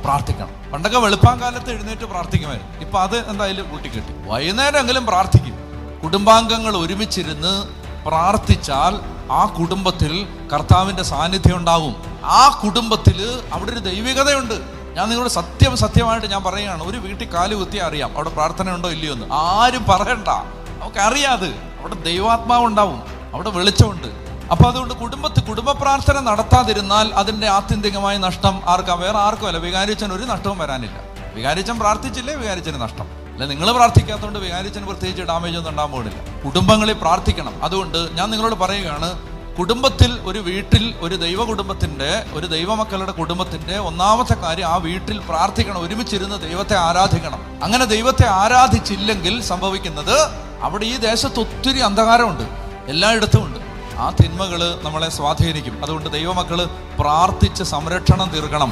പ്രാർത്ഥിക്കണം. പണ്ടൊക്കെ വെളുപ്പാങ്കാലത്ത് എഴുന്നേറ്റ് പ്രാർത്ഥിക്കുമായിരുന്നു. ഇപ്പൊ അത് എന്തായാലും കൂട്ടിക്കെട്ടി. വൈകുന്നേരമെങ്കിലും പ്രാർത്ഥിക്കും. കുടുംബാംഗങ്ങൾ ഒരുമിച്ചിരുന്ന് പ്രാർത്ഥിച്ചാൽ ആ കുടുംബത്തിൽ കർത്താവിന്റെ സാന്നിധ്യം ഉണ്ടാകും. ആ കുടുംബത്തിൽ അവിടെ ഒരു ദൈവികതയുണ്ട്. ഞാൻ നിങ്ങളോട് സത്യമായിട്ട് ഞാൻ പറയുകയാണ്, ഒരു വീട്ടിൽ കാല് കുത്തിയാൽ അറിയാം അവിടെ പ്രാർത്ഥന ഉണ്ടോ ഇല്ലയോ എന്ന്. ആരും പറയണ്ട, നമുക്കറിയാത്. അവിടെ ദൈവാത്മാവ് ഉണ്ടാവും, അവിടെ വെളിച്ചമുണ്ട്. അപ്പൊ അതുകൊണ്ട് കുടുംബ പ്രാർത്ഥന നടത്താതിരുന്നാൽ അതിന്റെ ആത്യന്തികമായ നഷ്ടം ആർക്കാ? വേറെ ആർക്കും അല്ല, വികാരിച്ചന് ഒരു നഷ്ടവും വരാനില്ല. വികാരിച്ചൻ പ്രാർത്ഥിച്ചില്ലേ, വികാരിച്ചന് നഷ്ടം. അല്ല, നിങ്ങൾ പ്രാർത്ഥിക്കാത്തതുകൊണ്ട് വികാരിച്ചന് പ്രത്യേകിച്ച് ഡാമേജ് ഒന്നും ഉണ്ടാകാൻ പോകുന്നില്ല. കുടുംബങ്ങളിൽ പ്രാർത്ഥിക്കണം. അതുകൊണ്ട് ഞാൻ നിങ്ങളോട് പറയുകയാണ്, കുടുംബത്തിൽ, ഒരു വീട്ടിൽ, ഒരു ദൈവമക്കളുടെ കുടുംബത്തിന്റെ ഒന്നാമത്തെ കാര്യം, ആ വീട്ടിൽ പ്രാർത്ഥിക്കണം, ഒരുമിച്ചിരുന്ന് ദൈവത്തെ ആരാധിക്കണം. അങ്ങനെ ദൈവത്തെ ആരാധിച്ചില്ലെങ്കിൽ സംഭവിക്കുന്നത്, അവിടെ ഈ ദേശത്ത് ഒത്തിരി അന്ധകാരമുണ്ട്, എല്ലായിടത്തും ഉണ്ട്. ആ തിന്മകള് നമ്മളെ സ്വാധീനിക്കും. അതുകൊണ്ട് ദൈവമക്കള് പ്രാർത്ഥിച്ച് സംരക്ഷണം തീർക്കണം.